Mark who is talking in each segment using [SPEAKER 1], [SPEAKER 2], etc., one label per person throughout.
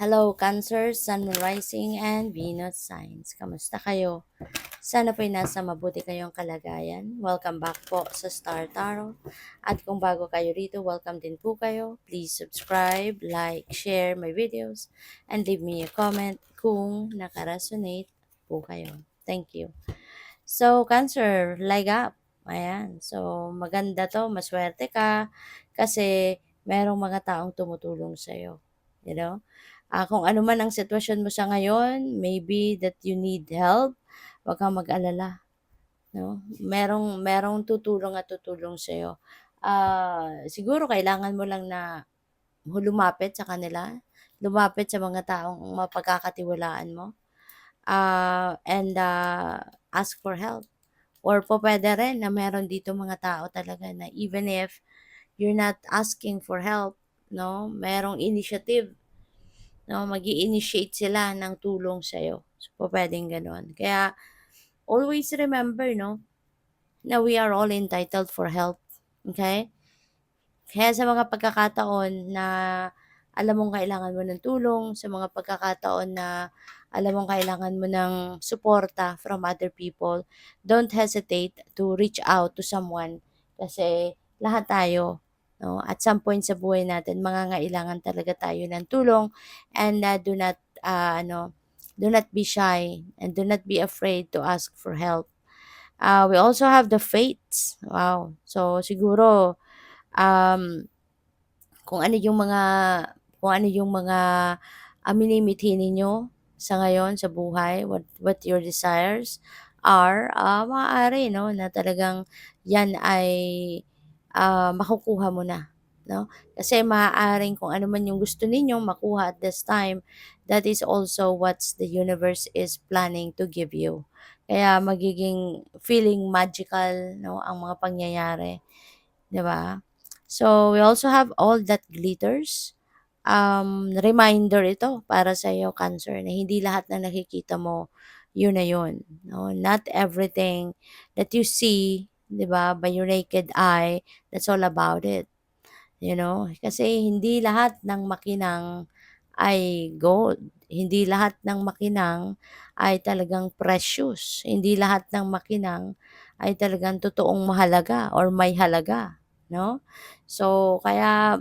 [SPEAKER 1] Hello, Cancer, Sun, Moon Rising, and Venus Signs. Kamusta kayo? Sana po'y nasa mabuti kayong kalagayan. Welcome back po sa Star Tarot. At kung bago kayo rito, welcome din po kayo. Please subscribe, like, share my videos, and leave me a comment kung nakaresonate po kayo. Thank you. So, Cancer, leg up. Ayan. So, maganda to. Maswerte ka kasi merong mga taong tumutulong sa'yo. You know? Kung ano man ang sitwasyon mo sa ngayon, maybe that you need help, wag kang mag-alala. No? Merong tutulong at tutulong sa'yo. Siguro kailangan mo lang na lumapit sa kanila, lumapit sa mga taong mapagkakatiwalaan mo, and ask for help. Or po pwede rin na meron dito mga tao talaga na even if you're not asking for help, no, merong initiative, no, mag-i-initiate sila ng tulong sa'yo. So, po pwedeng ganun. Kaya, always remember, no, na we are all entitled for help. Okay? Kaya sa mga pagkakataon na alam mong kailangan mo ng tulong, sa mga pagkakataon na alam mong kailangan mo ng suporta from other people, don't hesitate to reach out to someone kasi lahat tayo, no, at some point sa buhay natin mangangailangan talaga tayo ng tulong and do not be shy and do not be afraid to ask for help. We also have the fates. Wow. So siguro um kung ano yung mga minimithi ninyo sa ngayon sa buhay, what your desires are, maaari 'no, na talagang 'yan ay, makukuha mo na, 'no? Kasi maaaring kung ano man yung gusto ninyong makuha at this time, that is also what's the universe is planning to give you. Kaya magiging feeling magical 'no, ang mga pangyayari, 'di ba? So, we also have All That Glitters. Reminder ito para sa iyo, Cancer, na hindi lahat na nakikita mo, yun na yun. No? Not everything that you see, di ba, by your naked eye, that's all about it. You know? Kasi hindi lahat ng makinang ay gold. Hindi lahat ng makinang ay talagang precious. Hindi lahat ng makinang ay talagang totoong mahalaga or may halaga, no? So kaya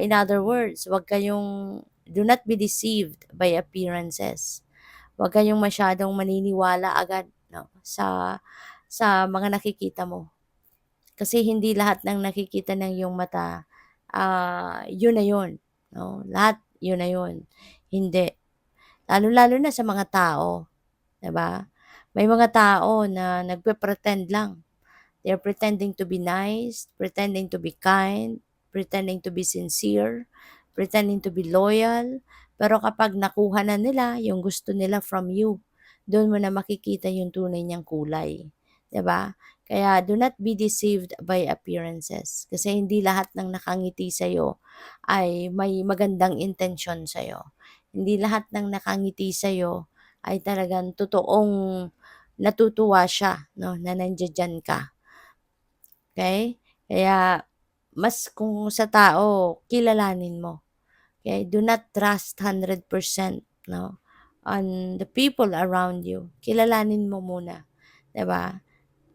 [SPEAKER 1] in other words, do not be deceived by appearances. Huwag kayong masyadong maniniwala agad, no, sa mga nakikita mo. Kasi hindi lahat ng nakikita ng iyong mata, yun na yun, no? Lahat yun na yun. Hindi. Lalo-lalo na sa mga tao, 'di ba? May mga tao na nagpe-pretend lang. They're pretending to be nice, pretending to be kind, pretending to be sincere, pretending to be loyal. Pero kapag nakuha na nila yung gusto nila from you, doon mo na makikita yung tunay niyang kulay. 'Di ba? Kaya do not be deceived by appearances. Kasi hindi lahat ng nakangiti sa'yo ay may magandang intensyon sa'yo. Hindi lahat ng nakangiti sa'yo ay talagang totoong natutuwa siya, no, na nandiya ka. Okay? Kaya mas kung sa tao, kilalanin mo. Okay? Do not trust 100%, no, on the people around you. Kilalanin mo muna, 'di ba?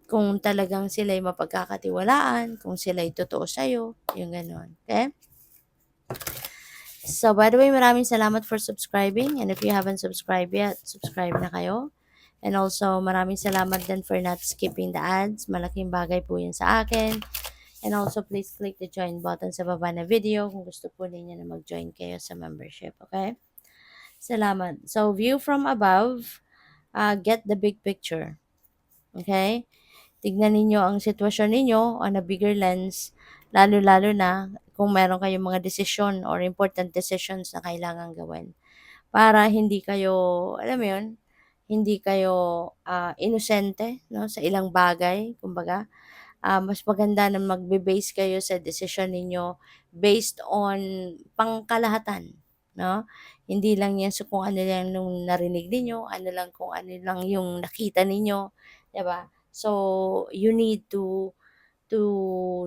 [SPEAKER 1] Kung talagang sila'y mapagkakatiwalaan, kung sila'y totoo sa'yo, yung gano'n. Okay? So, by the way, maraming salamat for subscribing. And if you haven't subscribed yet, subscribe na kayo. And also, maraming salamat din for not skipping the ads. Malaking bagay po yun sa akin. And also, please click the join button sa baba na video kung gusto po ninyo na mag-join kayo sa membership. Okay? Salamat. So, view from above, get the big picture. Okay? Tignan ninyo ang sitwasyon ninyo on a bigger lens, lalo-lalo na kung meron kayong mga desisyon or important decisions na kailangan gawin. Para hindi kayo, alam mo yun, hindi kayo inosente, no, sa ilang bagay. Kumbaga, mas maganda na magbe-base kayo sa desisyon ninyo based on pangkalahatan, no? Hindi lang 'yan sa kung ano lang nung narinig ninyo, ano lang kung ano lang yung nakita ninyo, 'di ba? So, you need to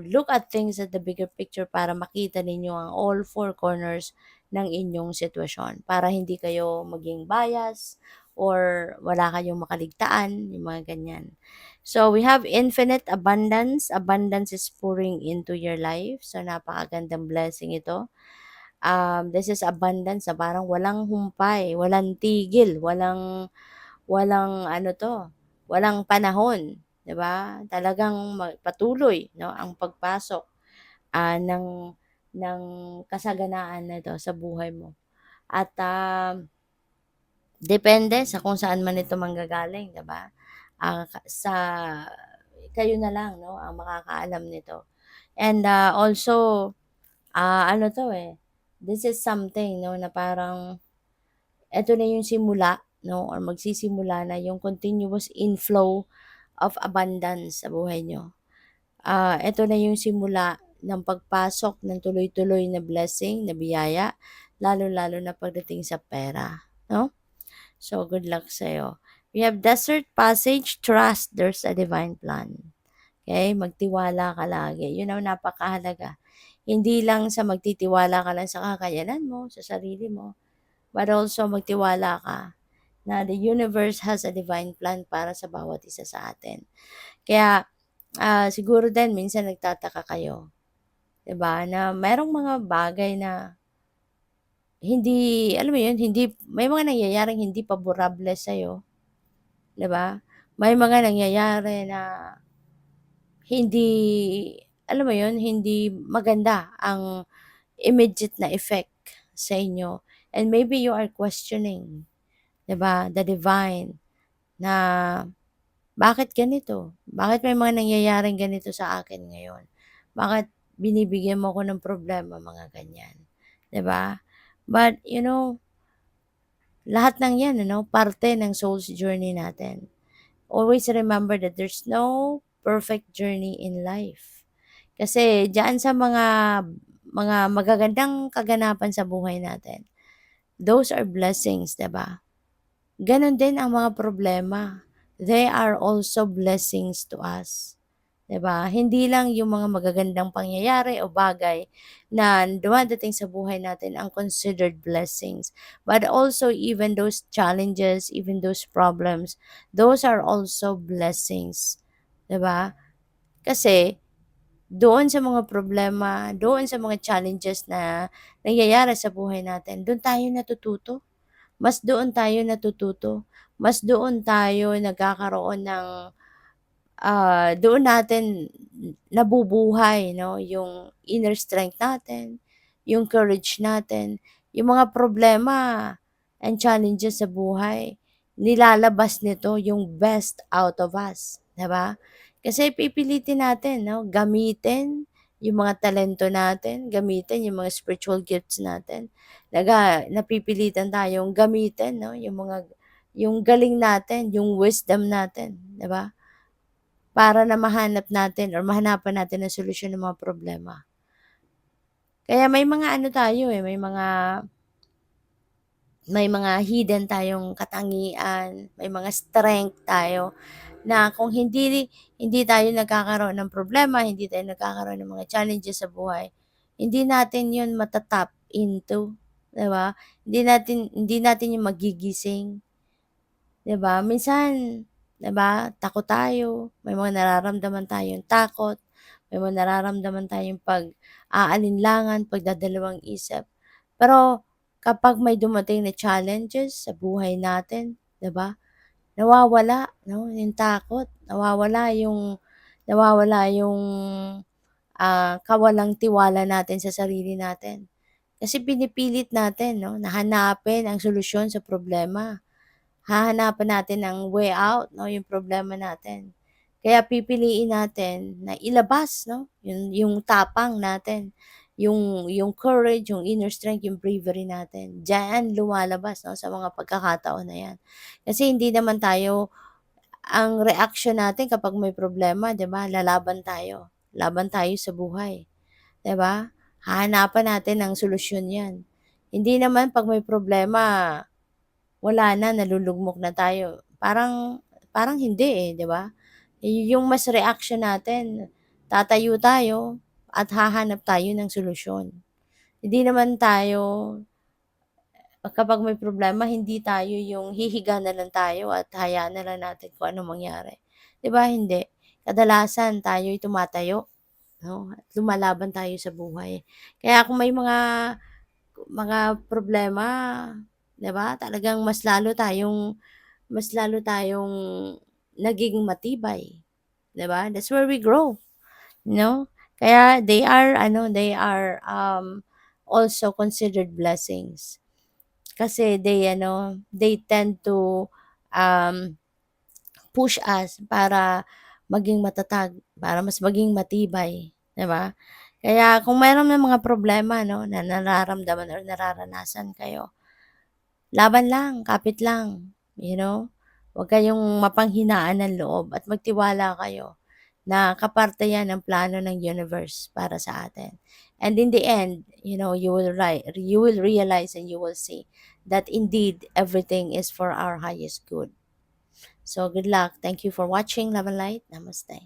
[SPEAKER 1] look at things at the bigger picture para makita ninyo ang all four corners ng inyong sitwasyon para hindi kayo maging bias or wala kayong makaligtaan, yung mga ganyan. So, we have infinite abundance. Abundance is pouring into your life. So, napakagandang blessing ito. This is abundance na parang walang humpay, walang tigil, walang walang ano 'to, walang panahon, 'di ba? Talagang patuloy 'no, ang pagpasok, ng kasaganaan na 'to sa buhay mo. At, depende sa kung saan man ito manggagaling, 'di ba? Sa kayo na lang 'no, ang makakaalam nito. And, also, ano 'to, eh, this is something 'no, na parang eto na yung simula 'no, or magsisimula na yung continuous inflow of abundance sa buhay niyo. Eto na yung simula ng pagpasok ng tuloy-tuloy na blessing, na biyaya, lalo-lalo na pagdating sa pera, 'no? So, good luck sa'yo. We have desert passage, trust there's a divine plan. Okay? Magtiwala ka lagi. Yun ang napakahalaga. Hindi lang sa magtitiwala ka lang sa kakayanan mo, sa sarili mo, but also magtiwala ka na the universe has a divine plan para sa bawat isa sa atin. Kaya, siguro din minsan nagtataka kayo, 'di ba, na merong mga bagay na hindi, alam mo 'yun, hindi may mga nangyayaring hindi paborable sa'yo, 'di ba? May mga nangyayari na hindi, alam mo 'yun, hindi maganda ang immediate na effect sa inyo, and maybe you are questioning, 'di ba, the divine, na bakit ganito? Bakit may mga nangyayaring ganito sa akin ngayon? Bakit binibigyan mo ko ng problema, mga ganyan, 'di ba? But lahat ng 'yan ano, parte ng soul's journey natin. Always remember that there's no perfect journey in life. Kasi diyan sa mga magagandang kaganapan sa buhay natin, those are blessings, 'di ba? Gano'n din ang mga problema. They are also blessings to us, 'di ba? Hindi lang yung mga magagandang pangyayari o bagay na dumadating sa buhay natin ang considered blessings, but also even those challenges, even those problems, those are also blessings, 'di ba? Kasi doon sa mga problema, doon sa mga challenges na nangyayari sa buhay natin, doon tayo natututo. Mas doon tayo natututo, mas doon tayo nagkakaroon ng, doon natin nabubuhay 'no, yung inner strength natin, yung courage natin, yung mga problema and challenges sa buhay, nilalabas nito yung best out of us, 'di ba? Kasi pipilitin natin 'no, gamitin yung mga talento natin, gamitin yung mga spiritual gifts natin. Napipilitan tayong gamitin 'no, yung galing natin, yung wisdom natin, 'di ba? Para na mahanap natin or mahanapan natin ng solusyon ng mga problema. Kaya may mga ano tayo, eh, may mga hidden tayong katangian, may mga strength tayo na kung hindi hindi tayo nagkakaroon ng problema, hindi tayo nagkakaroon ng mga challenges sa buhay, hindi natin 'yun into, 'di ba? Hindi natin 'yun magigising. 'Di ba? Minsan, 'di ba, takot tayo, may mga nararamdaman tayong takot, may mga nararamdaman tayong pag-aalinlangan, pagdadalawang isip. Pero kapag may dumating na challenges sa buhay natin, 'di ba, nawawala 'no, yung takot, nawawala yung kawalang-tiwala natin sa sarili natin. Kasi pinipilit natin 'no, na hanapin ang solusyon sa problema. Hahanapan natin ng way out 'no, yung problema natin. Kaya pipiliin natin na ilabas 'no, yung tapang natin, yung courage, yung inner strength, yung bravery natin. Diyan lumalabas 'no, sa mga pagkakataon na 'yan. Kasi hindi naman tayo, ang reaksyon natin kapag may problema, 'di ba, lalaban tayo. Laban tayo sa buhay, 'di ba? Hahanapan natin ng solusyon 'yan. Hindi naman 'pag may problema, wala na, nalulugmok na tayo. Parang parang hindi, eh, 'di ba? Yung mas reaction natin, tatayo tayo at hahanap tayo ng solusyon. Hindi naman tayo kapag may problema hindi tayo yung hihiga na lang tayo at hayaan na lang natin kung anong mangyari, 'di ba hindi? Kadalasan tayo'y tumatayo 'no, at lumalaban tayo sa buhay. Kaya kung may mga problema, 'di ba, talagang mas lalo tayong nagiging matibay, 'di ba? That's where we grow, 'no? Kaya they are also considered blessings. Kasi they tend to, um, push us para maging matatag, para mas maging matibay, 'di ba? Kaya kung mayroon ng mga problema 'no, na nararamdaman or nararanasan kayo, laban lang, kapit lang, you know? Huwag kayong mapanghinaan ng loob at magtiwala kayo na kaparte 'yan ng plano ng universe para sa atin. And in the end, you will realize and you will see that indeed everything is for our highest good. So good luck. Thank you for watching Love and Light. Namaste.